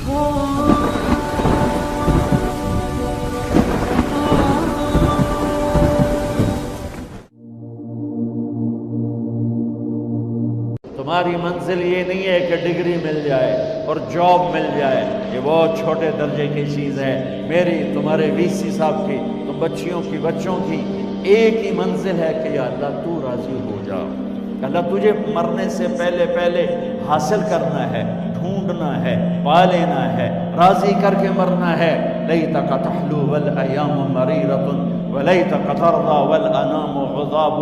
تمہاری منزل یہ نہیں ہے کہ ڈگری مل جائے اور جاب مل جائے، یہ بہت چھوٹے درجے کی چیز ہے۔ میری، تمہارے وی سی صاحب کی، تم بچیوں کی، بچوں کی ایک ہی منزل ہے کہ یا اللہ تو راضی ہو جا۔ اللہ تجھے مرنے سے پہلے پہلے حاصل کرنا ہے، ڈھونڈنا ہے، پا لینا ہے، راضی کر کے مرنا ہے۔ لیتک تحلو والایام مریرۃ ولیتک ترضی والانام غضاب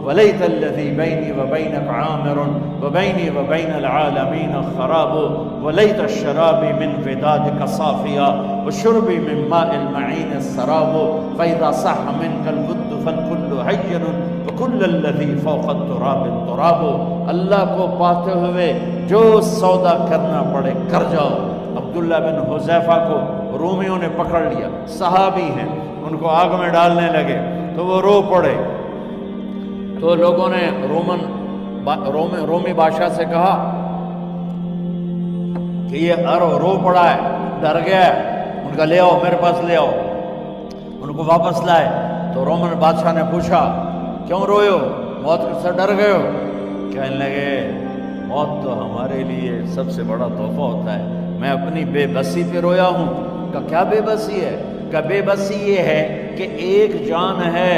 ولیت الذی بینی وبینک عامر وبینی وبین العالمین خراب ولیت الشراب من ودادک صافیا وشربی من ماء المعین السراب فاذا صح منک الود فالکل حین وکل الذی فوق التراب التراب۔ اللہ کو پاتے ہوئے جو سودا کرنا پڑے کر جاؤ۔ عبداللہ بن حذیفہ کو رومیوں نے پکڑ لیا، صحابی ہیں، ان کو آگ میں ڈالنے لگے تو وہ رو پڑے، تو لوگوں نے رومی بادشاہ سے کہا کہ یہ رو پڑا ہے، ڈر گیا ہے، ان کا لے آؤ، میرے پاس لے آؤ۔ ان کو واپس لائے تو رومن بادشاہ نے پوچھا کیوں روئے ہو، موت سے ڈر گئے ہو؟ کہنے لگے موت تو ہمارے لیے سب سے بڑا تحفہ ہوتا ہے، میں اپنی بے بسی پہ رویا ہوں۔ کہ کیا بے بسی ہے؟ کہ بے بسی یہ ہے کہ ایک جان ہے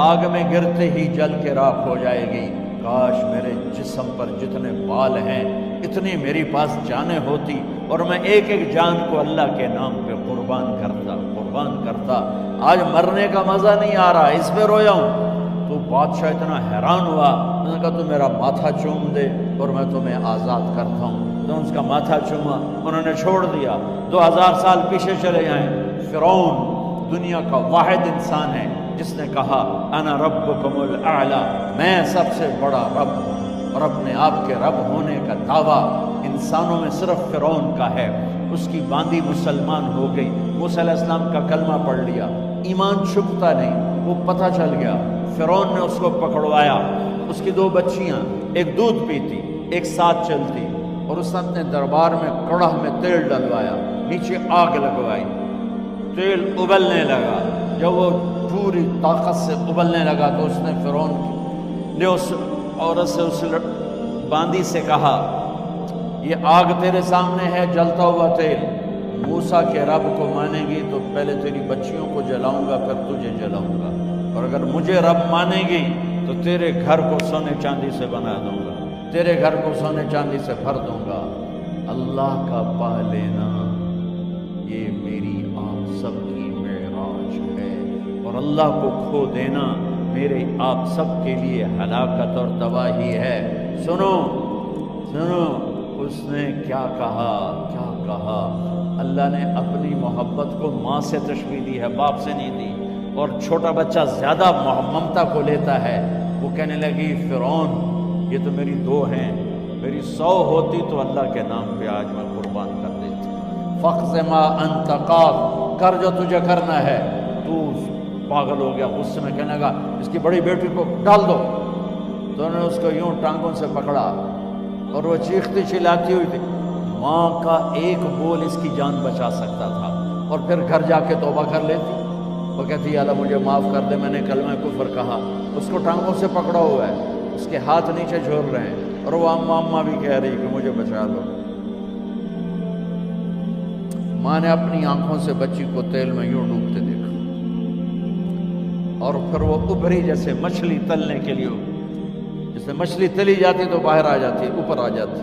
آگ میں گرتے ہی جل کے راکھ ہو جائے گی، کاش میرے جسم پر جتنے بال ہیں اتنی میری پاس جانیں ہوتی اور میں ایک ایک جان کو اللہ کے نام پہ قربان کرتا۔ آج مرنے کا مزہ نہیں آ رہا، اس پہ رویا ہوں۔ تو بادشاہ اتنا حیران ہوا، انہوں نے کہا تو میرا ماتھا چوم دے اور میں تمہیں آزاد کرتا ہوں۔ تو اس کا ماتھا چوما، انہوں نے چھوڑ دیا۔ 2000 سال پیچھے چلے جائیں، فرعون دنیا کا واحد انسان ہے جس نے کہا انا ربکم الاعلی، میں سب سے بڑا رب ہوں، اور اپنے آپ کے رب ہونے کا دعویٰ انسانوں میں صرف فرعون کا ہے۔ اس کی باندی مسلمان ہو گئی، موسیٰ علیہ السلام کا کلمہ پڑھ لیا، ایمان چھپتا نہیں، وہ پتہ چل گیا۔ فرعون نے اس کو پکڑوایا، اس کی 2 بچیاں، ایک دودھ پیتی ایک ساتھ چلتی، اور اس نے اپنے دربار میں کڑاہ میں تیل ڈلوایا، نیچے آگ لگوائی، تیل ابلنے لگا۔ جب وہ پوری طاقت سے ابلنے لگا تو اس نے فرعون نے اس عورت سے، اس باندی سے کہا یہ آگ تیرے سامنے ہے، جلتا ہوا تیل، موسیٰ کے رب کو مانے گی تو پہلے تیری بچیوں کو جلاؤں گا، پھر تجھے جلاؤں گا، اور اگر مجھے رب مانے گی تو تیرے گھر کو سونے چاندی سے بنا دوں گا، تیرے گھر کو سونے چاندی سے بھر دوں گا۔ اللہ کا پا لینا یہ میری آپ سب کی معراج ہے، اور اللہ کو کھو دینا میرے آپ سب کے لیے ہلاکت اور تباہی ہے۔ سنو اس نے کیا کہا؟ اللہ نے اپنی محبت کو ماں سے تشبیہ دی ہے، باپ سے نہیں دی، اور چھوٹا بچہ زیادہ ممتا کو لیتا ہے۔ وہ کہنے لگی فرعون یہ تو میری 2 ہیں، میری 100 ہوتی تو اللہ کے نام پہ آج میں قربان کر دیتی۔ فَاقْضِ مَا أَنْتَ قَاضٍ، کر جو تجھے کرنا ہے۔ تو پاگل ہو گیا، غصے میں کہنے لگا اس کی بڑی بیٹی کو ڈال دو۔ تو انہوں نے اس کو یوں ٹانگوں سے پکڑا اور وہ چیختی چلاتی ہوئی تھی۔ ماں کا ایک بول اس کی جان بچا سکتا تھا، اور پھر گھر جا کے توبہ کر لیتی۔ وہ کہتی یا اللہ مجھے معاف کر دے، میں نے کلمہ کفر کہا۔ اس کو ٹانگوں سے پکڑا ہوا ہے، اس کے ہاتھ نیچے جھول رہے ہیں، اور وہ اماں بھی کہہ رہی کہ مجھے بچا لو۔ ماں نے اپنی آنکھوں سے بچی کو تیل میں یوں ڈوبتے دیکھا، اور پھر وہ ابھری جیسے مچھلی تلنے کے لیے، جیسے مچھلی تلی جاتی تو باہر آ جاتی، اوپر آ جاتی،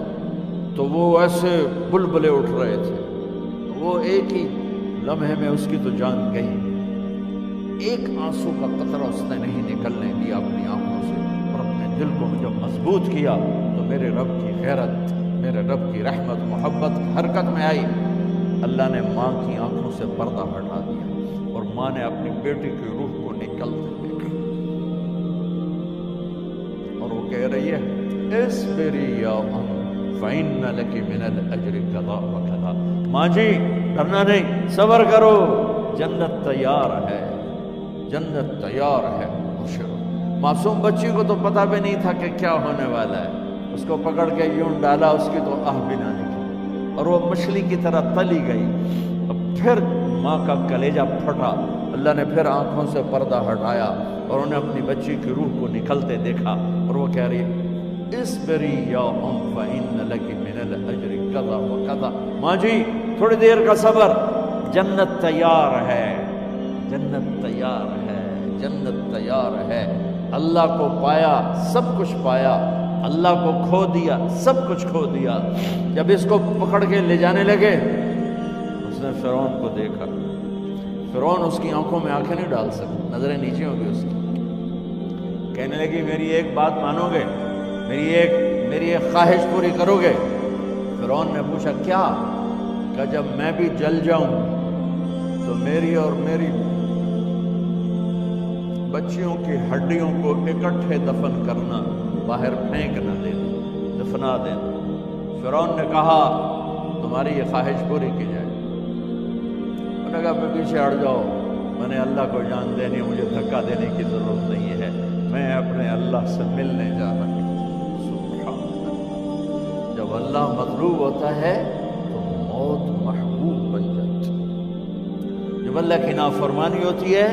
تو وہ ایسے بلبلے اٹھ رہے تھے۔ وہ ایک ہی لمحے میں اس کی تو جان گئی، ایک آنسو کا قطرہ اس نے نہیں نکلنے دیا اپنی آنکھوں سے، اور اپنے دل کو جب مضبوط کیا تو میرے رب کی غیرت، میرے رب کی رحمت، محبت حرکت میں آئی۔ اللہ نے ماں کی آنکھوں سے پردہ ہٹا دیا، اور ماں نے اپنی بیٹی کی روح کو نکلتے دیکھا، اور وہ کہہ رہی ہے اصبری یا ام فإن لک من الأجر کذا وکذا۔ ماں جی ڈرنا نہیں، صبر کرو، جنت تیار ہے، جنت تیار ہے، خوش رہو۔ معصوم بچی کو تو پتہ بھی نہیں تھا کہ کیا ہونے والا ہے، اس کو پکڑ کے یوں ڈالا، اس کی تو آہ بھی نہ نکلی۔ اور وہ مچھلی کی طرح تلی گئی. پھر ماں کا کلیجہ پھٹا. اللہ نے پھر آنکھوں سے پردہ ہٹایا اور انہیں اپنی بچی کی روح کو نکلتے دیکھا اور وہ کہہ رہی اصبری یا ام فإن لک من الاجر کذا وکذا. ماں جی تھوڑی دیر کا صبر، جنت تیار ہے، جنت تیار ہے، جنت تیار ہے. اللہ کو پایا سب کچھ پایا، اللہ کو کھو دیا سب کچھ کھو دیا. جب اس کو پکڑ کے لے جانے لگے اس نے فرعون کو دیکھا. فرعون اس کی آنکھوں میں آنکھیں نہیں ڈال سکتا، نظریں نیچے ہو گئی اس کی. کہنے لگی میری ایک بات مانو گے، میری ایک خواہش پوری کرو گے؟ فرعون نے پوچھا کیا؟ کہ جب میں بھی جل جاؤں تو میری اور میری بچیوں کی ہڈیوں کو اکٹھے دفن کرنا، باہر پھینک نہ دینا، دفنا دینا. فرعون نے کہا تمہاری یہ خواہش پوری کی جائے. انہوں نے کہا پیچھے ہٹ جاؤ، میں نے اللہ کو جان دینی، مجھے دھکا دینے کی ضرورت نہیں ہے، میں اپنے اللہ سے ملنے جا رہا ہوں. جب اللہ مطلوب ہوتا ہے تو موت محبوب بن جاتی. جب اللہ کی نافرمانی ہوتی ہے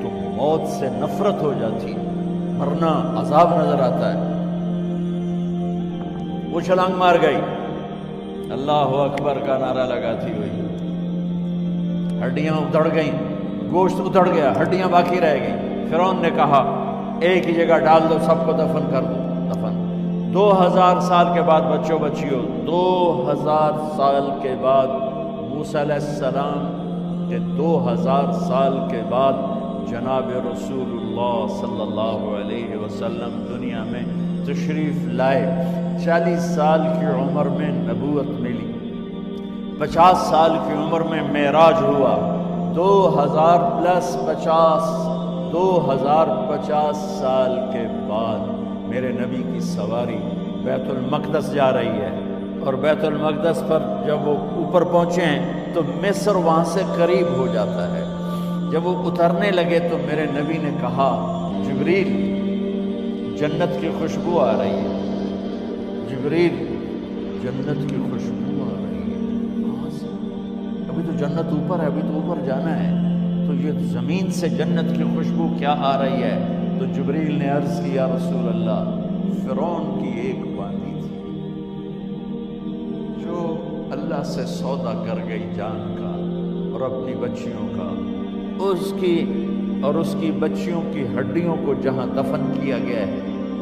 تو موت سے نفرت ہو جاتی، مرنا عذاب نظر آتا ہے. وہ چھلانگ مار گئی، اللہ اکبر کا نعرہ لگاتی ہوئی. ہڈیاں اتڑ گئیں، گوشت اتڑ گیا، ہڈیاں باقی رہ گئیں. فرعون نے کہا ایک ہی جگہ ڈال دو، سب کو دفن کر دو. دفن 2000 سال کے بعد بچوں بچیوں، 2000 سال کے بعد موسیٰ علیہ السلام کے 2000 سال کے بعد جناب رسول اللہ صلی اللہ علیہ وسلم دنیا میں تشریف لائے. 40 سال کی عمر میں نبوت ملی، 50 سال کی عمر میں معراج ہوا. 2050 سال کے بعد میرے نبی کی سواری بیت المقدس جا رہی ہے. اور بیت المقدس پر جب وہ اوپر پہنچے ہیں تو مصر وہاں سے قریب ہو جاتا ہے. جب وہ اترنے لگے تو میرے نبی نے کہا جبریل جنت کی خوشبو آ رہی ہے، جبریل جنت کی خوشبو آ رہی ہے. کہاں سے؟ ابھی تو جنت اوپر ہے، ابھی تو اوپر جانا ہے، تو یہ زمین سے جنت کی خوشبو کیا آ رہی ہے؟ تو جبریل نے عرض کی یا رسول اللہ فرعون کی ایک باندی تھی جو اللہ سے سودا کر گئی جان کا اور اپنی بچیوں کا، اس کی بچیوں کی ہڈیوں کو جہاں دفن کیا گیا ہے،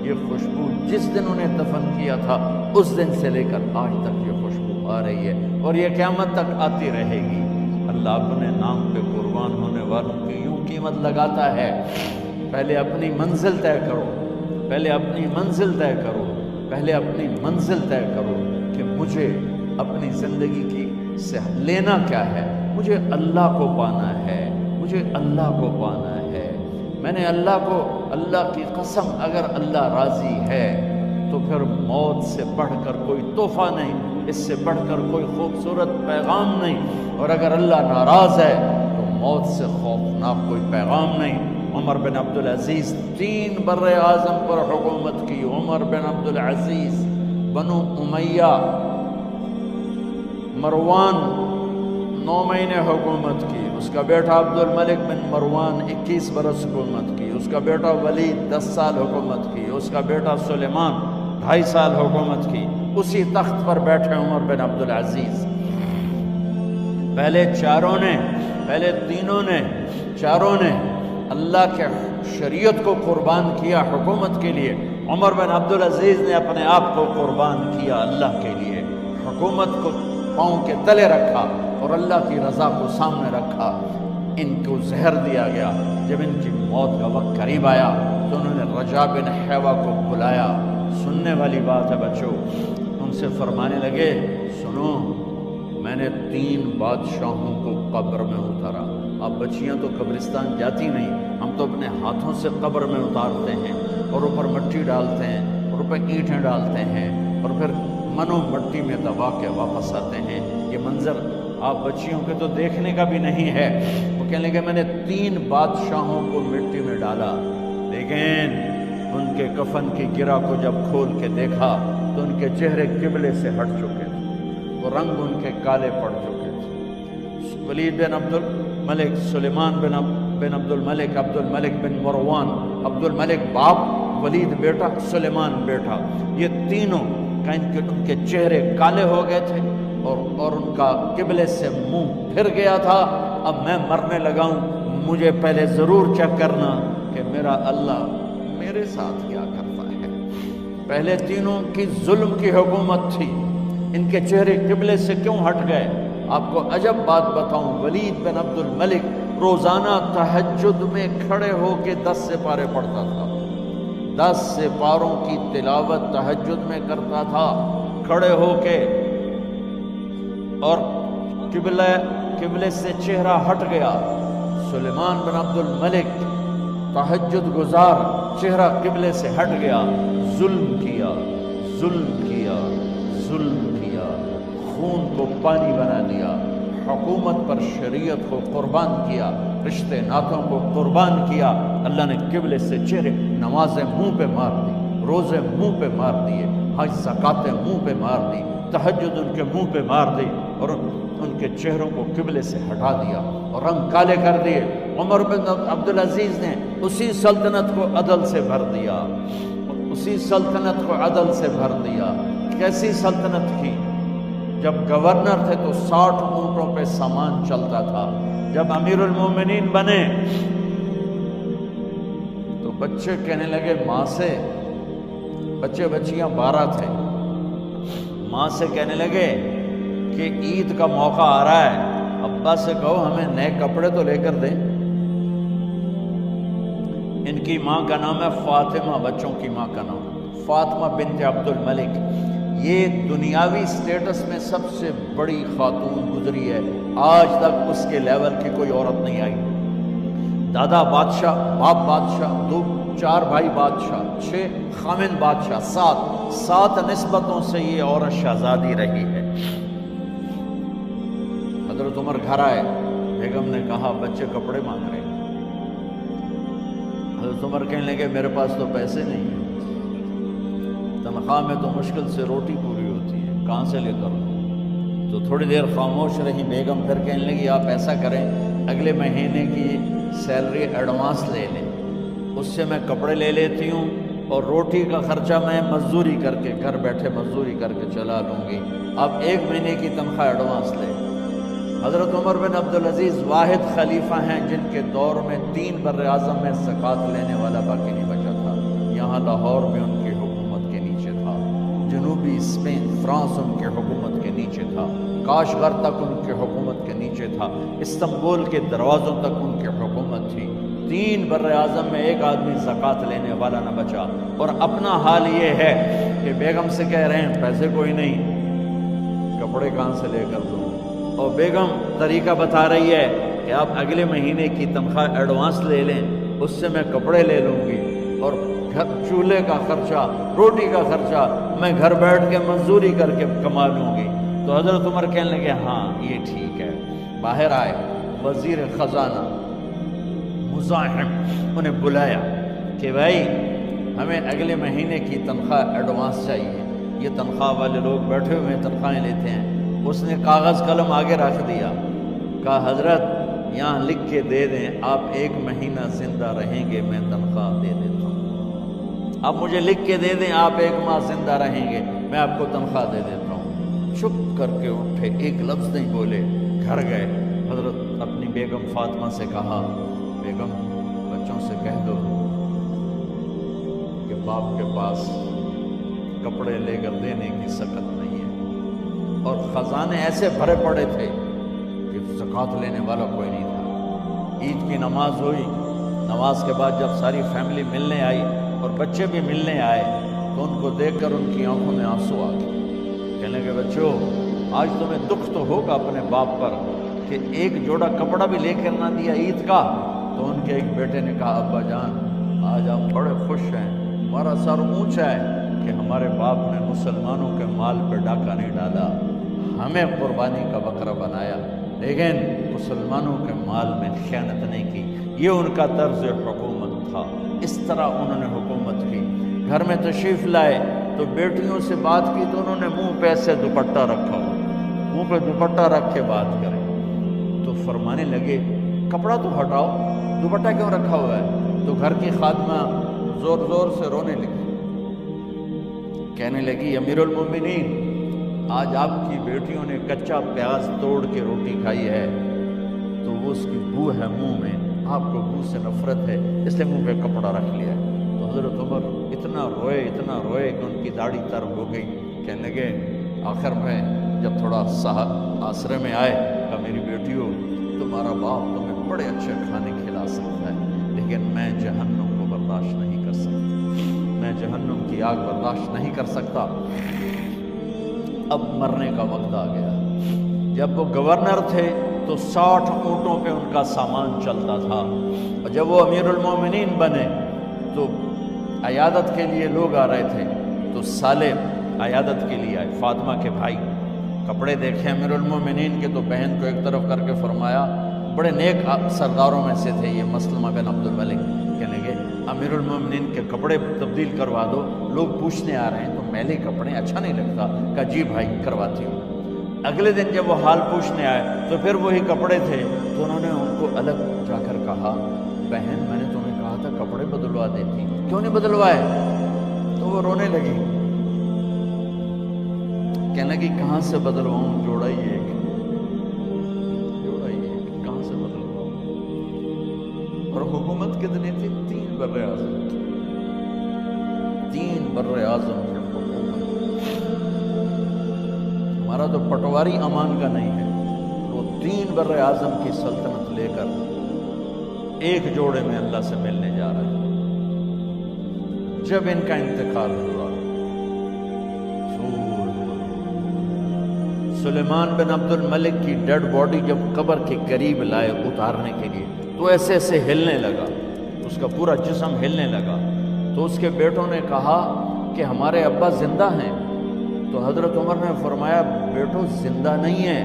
یہ خوشبو جس دن انہیں دفن کیا تھا اس دن سے لے کر آج تک یہ خوشبو آ رہی ہے اور یہ قیامت تک آتی رہے گی. اللہ اپنے نام پہ قربان ہونے والوں کی یوں قیمت لگاتا ہے. پہلے اپنی منزل طے کرو، پہلے اپنی منزل طے کرو، پہلے اپنی منزل طے کرو کہ مجھے اپنی زندگی کی سے لینا کیا ہے. مجھے اللہ کو پانا ہے، مجھے اللہ کو پانا ہے. میں نے اللہ کی قسم اگر اللہ راضی ہے تو پھر موت سے بڑھ کر کوئی تحفہ نہیں، اس سے بڑھ کر کوئی خوبصورت پیغام نہیں. اور اگر اللہ ناراض ہے تو موت سے خوفناک کوئی پیغام نہیں. عمر بن عبدالعزیز 3 بر اعظم پر حکومت کی. عمر بن عبدالعزیز، بنو امیہ، مروان 9 مہینے حکومت کی. اس کا بیٹا عبد الملک بن مروان 21 برس حکومت کی. اس کا بیٹا ولید 10 سال حکومت کی. اس کا بیٹا سلیمان 2.5 سال حکومت کی. اسی تخت پر بیٹھے عمر بن عبدالعزیز. پہلے چاروں نے اللہ کے شریعت کو قربان کیا حکومت کے لیے. عمر بن عبدالعزیز نے اپنے آپ کو قربان کیا اللہ کے لیے. حکومت کو پاؤں کے تلے رکھا اور اللہ کی رضا کو سامنے رکھا. ان کو زہر دیا گیا. جب ان کی موت کا وقت قریب آیا تو انہوں نے رجا بن حیوہ کو بلایا. سننے والی بات ہے بچوں. ان سے فرمانے لگے سنو، میں نے 3 بادشاہوں کو قبر میں اتارا. اب بچیاں تو قبرستان جاتی نہیں، ہم تو اپنے ہاتھوں سے قبر میں اتارتے ہیں اور اوپر مٹی ڈالتے ہیں اور اوپر اینٹیں ڈالتے ہیں اور پھر منو مٹی میں دبا کے واپس آتے ہیں. یہ منظر آپ بچیوں کے تو دیکھنے کا بھی نہیں ہے. وہ کہنے لگے میں نے 3 بادشاہوں کو مٹی میں ڈالا، لیکن ان کے کفن کی گرہ کو جب کھول کے دیکھا تو ان کے چہرے قبلے سے ہٹ چکے تھے. وہ رنگ ان کے کالے پڑ چکے تھے۔ ولید بن عبد الملک، سلیمان بن عبد الملک، عبد الملک بن مروان، عبد الملک باپ، ولید بیٹا، سلیمان بیٹا، یہ تینوں کا ان کے چہرے کالے ہو گئے تھے اور ان کا قبلے سے منہ پھر گیا تھا۔ اب میں مرنے لگا ہوں، مجھے پہلے ضرور چیک کرنا کہ میرا اللہ میرے ساتھ کیا کرتا ہے۔ پہلے تینوں کی ظلم کی حکومت تھی، ان کے چہرے قبلے سے کیوں ہٹ گئے؟ آپ کو عجب بات بتاؤں، ولید بن عبد الملک روزانہ تہجد میں کھڑے ہو کے 10 سپارے پڑھتا تھا، 10 سپاروں کی تلاوت تہجد میں کرتا تھا کھڑے ہو کے، اور قبلے سے چہرہ ہٹ گیا۔ سلیمان بن عبد الملک تہجد گزار، چہرہ قبلے سے ہٹ گیا، ظلم کیا، خون کو پانی بنا دیا، حکومت پر شریعت کو قربان کیا، رشتے ناتوں کو قربان کیا۔ اللہ نے قبلے سے چہرے، نمازیں منہ پہ مار دی، روزے منہ پہ مار دیے، حج زکاتیں منہ پہ مار دی، تہجد ان کے منہ پہ مار دی، اور ان کے چہروں کو قبلے سے ہٹا دیا اور رنگ کالے کر دیے۔ عمر بن عبدالعزیز نے اسی سلطنت کو عدل سے بھر دیا، اسی سلطنت کو عدل سے بھر دیا۔ کیسی سلطنت کی؟ جب گورنر تھے تو 60 اونٹوں پہ سامان چلتا تھا، جب امیر المومنین بنے تو بچے کہنے لگے ماں سے، بچے بچیاں 12 تھے، ماں سے کہنے لگے کہ عید کا موقع آ رہا ہے، ابا سے کہو ہمیں نئے کپڑے تو لے کر دیں۔ ان کی ماں کا نام ہے فاطمہ، بچوں کی ماں کا نام فاطمہ بنت عبد الملک۔ یہ دنیاوی سٹیٹس میں سب سے بڑی خاتون گزری ہے، آج تک اس کے لیول کی کوئی عورت نہیں آئی۔ دادا بادشاہ، باپ بادشاہ، 4 بھائی بادشاہ، 6 خامن بادشاہ، 7 نسبتوں سے یہ عورت شہزادی رہی ہے۔ حضرت عمر گھر آئے، بیگم نے کہا بچے کپڑے مانگ رہے ہیں۔ حضرت عمر کہنے لگے میرے پاس تو پیسے نہیں ہیں، تنخواہ میں تو مشکل سے روٹی پوری ہوتی ہے، کہاں سے لے کر دوں؟ تو تھوڑی دیر خاموش رہی بیگم، پھر کہنے لگی آپ ایسا کریں اگلے مہینے کی سیلری ایڈوانس لے لیں، اس سے میں کپڑے لے لیتی ہوں اور روٹی کا خرچہ میں مزدوری کر کے گھر بیٹھے مزدوری کر کے چلا لوں گی، آپ 1 مہینے کی تنخواہ ایڈوانس لیں۔ حضرت عمر بن عبدالعزیز واحد خلیفہ ہیں جن کے دور میں 3 بر اعظم میں زکوٰۃ لینے والا باقی نہیں بچا تھا۔ یہاں لاہور میں ان کی حکومت کے نیچے تھا، جنوبی اسپین فرانس ان کے حکومت کے نیچے تھا، کاشغر تک ان کے حکومت کے نیچے تھا، استنبول کے دروازوں تک ان کی حکومت تھی۔ 3 بر اعظم میں 1 آدمی زکوٰۃ لینے والا نہ بچا، اور اپنا حال یہ ہے کہ بیگم سے کہہ رہے ہیں پیسے کوئی نہیں، کپڑے کہاں سے لے کر دوں؟ اور بیگم طریقہ بتا رہی ہے کہ آپ اگلے مہینے کی تنخواہ ایڈوانس لے لیں، اس سے میں کپڑے لے لوں گی، اور چولہے کا خرچہ، روٹی کا خرچہ میں گھر بیٹھ کے مزدوری کر کے کما لوں گی۔ تو حضرت عمر کہنے لگے ہاں یہ ٹھیک ہے۔ باہر آئے وزیر خزانہ مزاحم، انہیں بلایا کہ بھائی ہمیں اگلے مہینے کی تنخواہ ایڈوانس چاہیے، یہ تنخواہ والے لوگ بیٹھے ہوئے تنخواہیں لیتے ہیں۔ اس نے کاغذ قلم آگے رکھ دیا، کہا حضرت یہاں لکھ کے دے دیں، آپ 1 مہینہ زندہ رہیں گے میں تنخواہ دے دیتا ہوں، آپ مجھے لکھ کے دے دیں آپ 1 ماہ زندہ رہیں گے میں آپ کو تنخواہ دے دیتا ہوں۔ چپ کر کے اٹھے، ایک لفظ نہیں بولے، گھر گئے۔ حضرت اپنی بیگم فاطمہ سے کہا بیگم بچوں سے کہہ دو کہ باپ کے پاس کپڑے لے کر دینے کی سکت نہیں ہے، اور خزانے ایسے بھرے پڑے تھے کہ زکوٰۃ لینے والا کوئی نہیں تھا۔ عید کی نماز ہوئی، نماز کے بعد جب ساری فیملی ملنے آئی اور بچے بھی ملنے آئے تو ان کو دیکھ کر ان کی آنکھوں میں آنسو آ گئے۔ کہنے لگے بچوں آج تمہیں دکھ تو ہوگا اپنے باپ پر کہ 1 جوڑا کپڑا بھی لے کر نہ دیا عید کا۔ تو ان کے ایک بیٹے نے کہا ابا جان آج ہم بڑے خوش ہیں، ہمارا سر اونچا ہے کہ ہمارے باپ نے مسلمانوں کے مال پہ ڈاکہ نہیں ڈالا، ہمیں قربانی کا بکرا بنایا، لیکن مسلمانوں کے مال میں خیانت نہیں کی۔ یہ ان کا طرز حکومت تھا، اس طرح انہوں نے حکومت کی۔ گھر میں تشریف لائے تو بیٹیوں سے بات کی تو انہوں نے منہ پہ سے دوپٹہ رکھا ہوا، منہ پہ دوپٹہ رکھ کے بات کریں۔ تو فرمانے لگے کپڑا تو ہٹاؤ، دوپٹہ کیوں رکھا ہوا ہے؟ تو گھر کی خادمہ زور زور سے رونے لگی، کہنے لگی امیر المومنین، آج آپ کی بیٹیوں نے کچا پیاز توڑ کے روٹی کھائی ہے تو وہ اس کی بو ہے منہ میں، آپ کو بو سے نفرت ہے، اس لیے منہ پہ کپڑا رکھ لیا ہے۔ تو حضرت عمر اتنا روئے کہ ان کی داڑھی تر ہو گئی۔ کہنے لگے آخر میں جب تھوڑا آسرے میں آئے، کہا میری بیٹیوں، تمہارا باپ تمہیں بڑے اچھے کھانے کھلا سکتا ہے لیکن میں جہنم کو برداشت نہیں کر سکتا، میں جہنم کی آگ برداشت نہیں کر سکتا۔ اب مرنے کا وقت آ گیا۔ جب وہ گورنر تھے تو 60 اونٹوں پہ ان کا سامان چلتا تھا، اور جب وہ امیر المومنین بنے تو عیادت کے لیے لوگ آ رہے تھے، تو سالے عیادت کے لیے آئے، فاطمہ کے بھائی، کپڑے دیکھے امیر المومنین کے، تو بہن کو ایک طرف کر کے فرمایا، بڑے نیک سرداروں میں سے تھے یہ مسلمہ بن عبد الملک، کہنے لگے امیر المومنین کے کپڑے تبدیل کروا دو، لوگ پوچھنے آ رہے ہیں تو میلے کپڑے اچھا نہیں لگتا۔ کہا جی بھائی کرواتی ہوں۔ اگلے دن جب وہ حال پوچھنے آئے تو پھر وہی کپڑے تھے، تو انہوں نے ان کو الگ جا کر کہا بہن میں نے تمہیں کہا تھا کپڑے بدلوا دیتی، کیوں نہیں بدلوائے؟ تو وہ رونے لگی، کہنے لگی کہاں سے بدلواؤں، جوڑا ہی ایک، کہاں سے بدلواؤں؟ اور حکومت کتنی تھی؟ 3 بر اعظم، 3 بر اعظم کی حکومت۔ ہمارا تو پٹواری امان کا نہیں ہے، وہ 3 بر اعظم کی سلطنت لے کر ایک جوڑے میں اللہ سے ملنے جا رہے ہیں۔ جب ان کا انتقال ہوا، سلیمان بن عبد الملک کی ڈیڈ باڈی جب قبر کے قریب لائے اتارنے کے لیے تو ایسے ایسے ہلنے لگا، اس کا پورا جسم ہلنے لگا۔ تو اس کے بیٹوں نے کہا کہ ہمارے ابا زندہ ہیں، تو حضرت عمر نے فرمایا بیٹو زندہ نہیں ہے،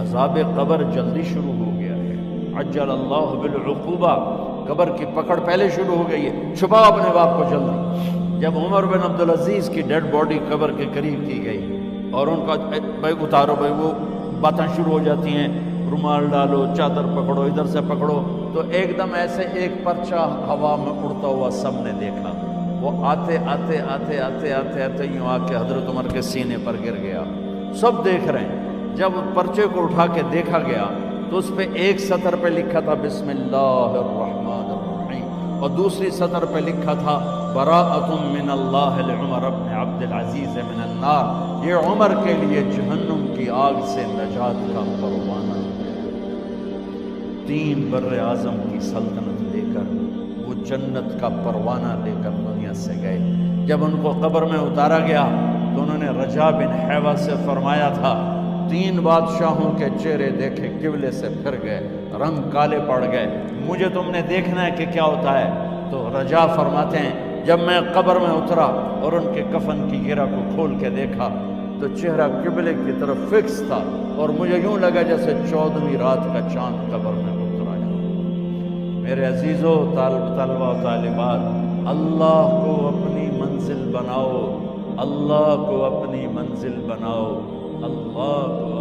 عذاب قبر جلدی شروع ہو گیا ہے، عجل اللہ بالعقوبہ، قبر کی پکڑ پہلے شروع ہو گئی ہے، چھپاؤ اپنے باپ کو جلدی۔ جب عمر بن عبدالعزیز کی ڈیڈ باڈی قبر کے قریب کی گئی اور ان کا بھائی اتارو، بھائی وہ باتیں شروع ہو جاتی ہیں، رومال ڈالو، چادر پکڑو، ادھر سے پکڑو، تو ایک دم ایسے ایک پرچہ ہوا میں اڑتا ہوا سب نے دیکھا، وہ آتے آتے آتے آتے آتے آتے یوں آ کے حضرت عمر کے سینے پر گر گیا۔ سب دیکھ رہے ہیں۔ جب پرچے کو اٹھا کے دیکھا گیا تو اس پہ ایک سطر پہ لکھا تھا بسم اللہ الرحمن الرحیم، اور دوسری سطر پہ لکھا تھا براءۃ من اللہ لعمر بن عبد العزیز من النار، یہ عمر کے لیے جہنم کی آگ سے نجات کا پروانہ۔ 3 بر اعظم کی سلطنت لے کر وہ جنت کا پروانہ لے کر دنیا سے گئے۔ جب ان کو قبر میں اتارا گیا تو انہوں نے رجا بن حیوہ سے فرمایا تھا 3 بادشاہوں کے چہرے دیکھے قبلے سے پھر گئے، رنگ کالے پڑ گئے، مجھے تم نے دیکھنا ہے کہ کیا ہوتا ہے؟ تو رجا فرماتے ہیں جب میں قبر میں اترا اور ان کے کفن کی گرہ کو کھول کے دیکھا تو چہرہ قبلے کی طرف فکس تھا، اور مجھے یوں لگا جیسے 14ویں رات کا چاند قبر میں اتر آیا۔ میرے عزیزو، طلبہ و طالبات، اللہ کو اپنی منزل بناؤ، اللہ کو اپنی منزل بناؤ، اللہ کو